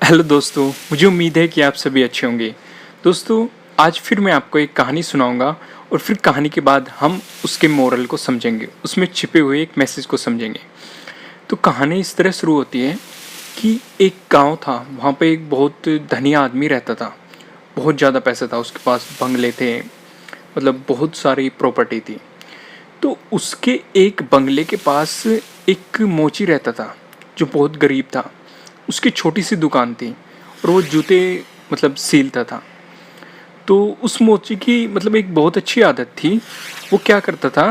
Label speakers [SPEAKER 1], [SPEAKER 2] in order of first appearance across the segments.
[SPEAKER 1] Hello दोस्तों, मुझे उम्मीद है कि आप सभी अच्छे होंगे। दोस्तों, आज फिर मैं आपको एक कहानी सुनाऊंगा और फिर कहानी के बाद हम उसके मोरल को समझेंगे, उसमें छिपे हुए एक मैसेज को समझेंगे। तो कहानी इस तरह शुरू होती है कि एक गांव था, वहाँ पे एक बहुत धनी आदमी रहता था। बहुत ज़्यादा पैसा था उसके पास, बंगले थे, मतलब बहुत सारी प्रॉपर्टी थी। तो उसके एक बंगले के पास एक मोची रहता था जो बहुत गरीब था। उसकी छोटी सी दुकान थी और वो जूते मतलब सीलता था। तो उस मोची की मतलब एक बहुत अच्छी आदत थी। वो क्या करता था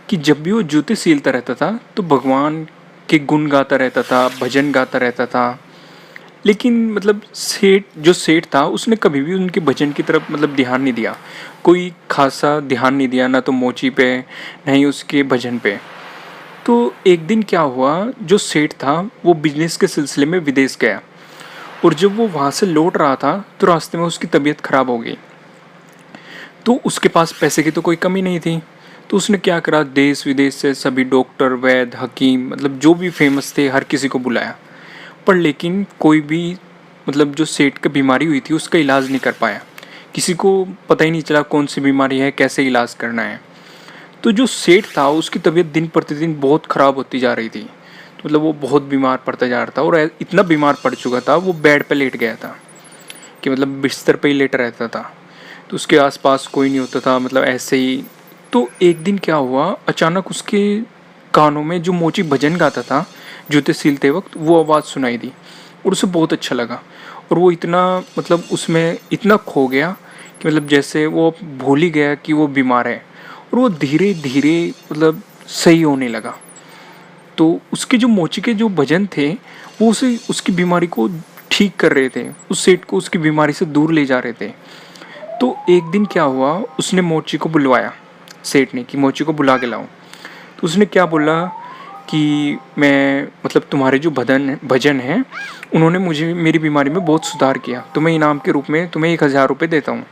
[SPEAKER 1] कि जब भी वो जूते सीलता रहता था तो भगवान के गुण गाता रहता था, भजन गाता रहता था। लेकिन मतलब सेठ था, उसने कभी भी उनके भजन की तरफ मतलब ध्यान नहीं दिया। कोई खासा ध्यान नहीं दिया, ना तो मोची पे, ना ही उसके भजन पे। तो एक दिन क्या हुआ, जो सेठ था वो बिजनेस के सिलसिले में विदेश गया। और जब वो वहाँ से लौट रहा था तो रास्ते में उसकी तबीयत खराब हो गई। तो उसके पास पैसे की तो कोई कमी नहीं थी। तो उसने क्या करा, देश विदेश से सभी डॉक्टर, वैद्य, हकीम, मतलब जो भी फेमस थे हर किसी को बुलाया। पर लेकिन कोई भी मतलब जो सेठ की बीमारी हुई थी उसका इलाज नहीं कर पाया। किसी को पता ही नहीं चला कौन सी बीमारी है, कैसे इलाज करना है। तो जो सेठ था उसकी तबीयत दिन प्रतिदिन बहुत ख़राब होती जा रही थी। तो मतलब वो बहुत बीमार पड़ता जा रहा था और इतना बीमार पड़ चुका था, वो बेड पे लेट गया था कि मतलब बिस्तर पे ही लेटा रहता था। तो उसके आसपास कोई नहीं होता था, मतलब ऐसे ही। तो एक दिन क्या हुआ, अचानक उसके कानों में जो मोची भजन गाता था जूते सीलते वक्त, वो आवाज़ सुनाई दी और उसे बहुत अच्छा लगा। और वो इतना मतलब उसमें इतना खो गया कि मतलब जैसे वो भूल ही गया कि वो बीमार है। और वो धीरे धीरे मतलब सही होने लगा। तो उसके जो मोची के जो भजन थे वो उसे उसकी बीमारी को ठीक कर रहे थे, उस सेठ को उसकी बीमारी से दूर ले जा रहे थे। तो एक दिन क्या हुआ, उसने मोची को बुलवाया, सेठ ने, कि मोची को बुला के लाओ। तो उसने क्या बोला कि मैं मतलब तुम्हारे जो भजन हैं उन्होंने मुझे मेरी बीमारी में बहुत सुधार किया, तो मैं इनाम के रूप में तुम्हें 1,000 रुपये देता हूँ।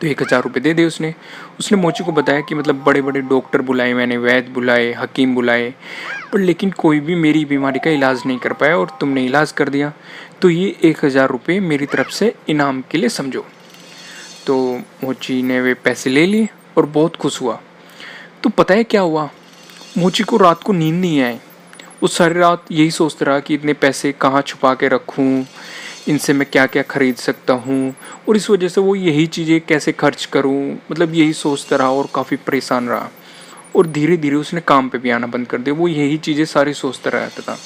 [SPEAKER 1] तो 1,000 रुपये दे दे उसने। उसने मोची को बताया कि मतलब बड़े बड़े डॉक्टर बुलाए मैंने, वैद्य बुलाए, हकीम बुलाए, पर लेकिन कोई भी मेरी बीमारी का इलाज नहीं कर पाया और तुमने इलाज कर दिया। तो ये 1,000 रुपये मेरी तरफ से इनाम के लिए समझो। तो मोची ने वे पैसे ले लिए और बहुत खुश हुआ। तो पता है क्या हुआ, मोची को रात को नींद नहीं आई। वो सारी रात यही सोचता रहा कि इतने पैसे कहाँ छुपा के रखूँ, इनसे मैं क्या क्या खरीद सकता हूँ, और इस वजह से वो यही चीज़ें कैसे खर्च करूँ, मतलब यही सोचता रहा और काफ़ी परेशान रहा। और धीरे धीरे उसने काम पे भी आना बंद कर दिया, वो यही चीज़ें सारी सोचता रहता था।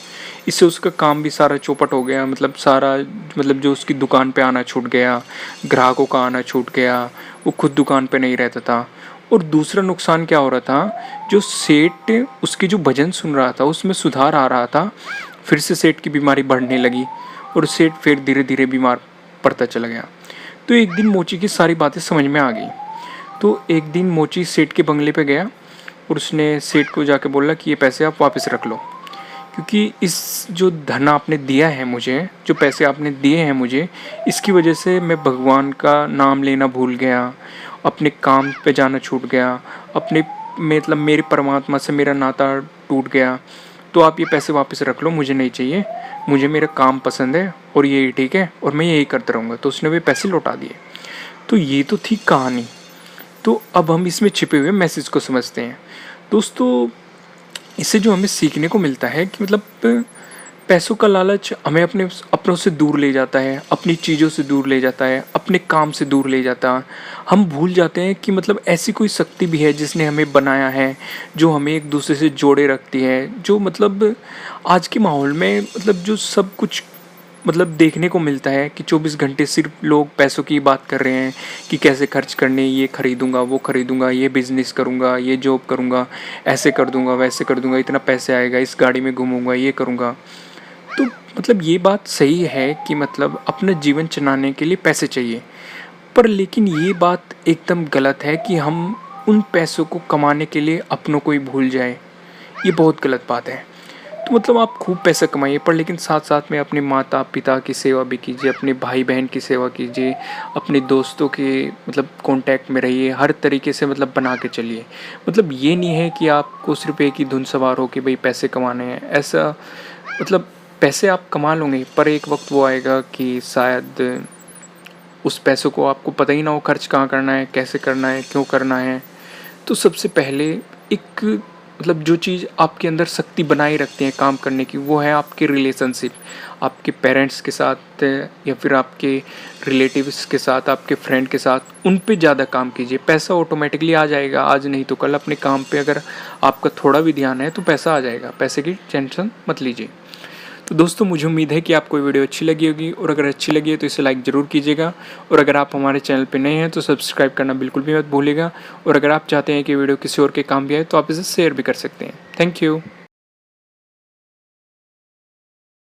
[SPEAKER 1] इससे उसका काम भी सारा चौपट हो गया, मतलब सारा मतलब जो उसकी दुकान पे आना छूट गया, ग्राहकों का आना छूट गया, वो खुद दुकान पे नहीं रहता था। और दूसरा नुकसान क्या हो रहा था, जो सेठ उसके जो भजन सुन रहा था उसमें सुधार आ रहा था, फिर से सेठ की बीमारी बढ़ने लगी और सेठ फिर धीरे धीरे बीमार पड़ता चला गया। तो एक दिन मोची की सारी बातें समझ में आ गई। तो एक दिन मोची सेठ के बंगले पे गया और उसने सेठ को जाके बोला कि ये पैसे आप वापस रख लो, क्योंकि इस जो धन आपने दिया है मुझे, जो पैसे आपने दिए हैं मुझे, इसकी वजह से मैं भगवान का नाम लेना भूल गया, अपने काम पे जाना छूट गया, अपने मतलब मेरे परमात्मा से मेरा नाता टूट गया। तो आप ये पैसे वापस रख लो, मुझे नहीं चाहिए, मुझे मेरा काम पसंद है और यही ठीक है और मैं यही करता रहूँगा। तो उसने वे पैसे लौटा दिए। तो ये तो थी कहानी। तो अब हम इसमें छिपे हुए मैसेज को समझते हैं। दोस्तों, इससे जो हमें सीखने को मिलता है कि मतलब पैसों का लालच हमें अपने अपनों से दूर ले जाता है, अपनी चीज़ों से दूर ले जाता है, अपने काम से दूर ले जाता है। हम भूल जाते हैं कि मतलब ऐसी कोई शक्ति भी है जिसने हमें बनाया है, जो हमें एक दूसरे से जोड़े रखती है, जो मतलब आज के माहौल में मतलब जो सब कुछ मतलब देखने को मिलता है कि 24 घंटे सिर्फ लोग पैसों की बात कर रहे हैं कि कैसे खर्च करने, ये खरीदूंगा, वो खरीदूंगा, ये बिज़नेस करूंगा, ये जॉब करूंगा, ऐसे कर दूंगा, वैसे कर दूंगा, इतना पैसे आएगा, इस गाड़ी में घूमूंगा, ये करूंगा। तो मतलब ये बात सही है कि मतलब अपना जीवन चलाने के लिए पैसे चाहिए, पर लेकिन ये बात एकदम गलत है कि हम उन पैसों को कमाने के लिए अपनों को ही भूल जाए। ये बहुत गलत बात है। तो मतलब आप खूब पैसा कमाइए, पर लेकिन साथ साथ में अपने माता पिता की सेवा भी कीजिए, अपने भाई बहन की सेवा कीजिए, अपने दोस्तों के मतलब कांटेक्ट में रहिए, हर तरीके से मतलब बना के चलिए। मतलब ये नहीं है कि आपको सिर्फ एक ही धुन सवार हो कि भाई पैसे कमाने हैं, ऐसा मतलब पैसे आप कमा लोगे, पर एक वक्त वो आएगा कि शायद उस पैसों को आपको पता ही ना हो खर्च कहाँ करना है, कैसे करना है, क्यों करना है। तो सबसे पहले एक मतलब जो चीज़ आपके अंदर शक्ति बनाए रखती है काम करने की, वो है आपके रिलेशनशिप। आपके पेरेंट्स के साथ या फिर आपके रिलेटिव्स के साथ, आपके फ्रेंड के साथ, उन पे ज़्यादा काम कीजिए। पैसा ऑटोमेटिकली आ जाएगा, आज नहीं तो कल। अपने काम पे अगर आपका थोड़ा भी ध्यान है तो पैसा आ जाएगा, पैसे की टेंशन मत लीजिए। तो दोस्तों, मुझे उम्मीद है कि आपको ये वीडियो अच्छी लगी होगी, और अगर अच्छी लगी है तो इसे लाइक ज़रूर कीजिएगा। और अगर आप हमारे चैनल पे नए हैं तो सब्सक्राइब करना बिल्कुल भी मत भूलिएगा। और अगर आप चाहते हैं कि वीडियो किसी और के काम भी आए तो आप इसे शेयर भी कर सकते हैं। Thank you.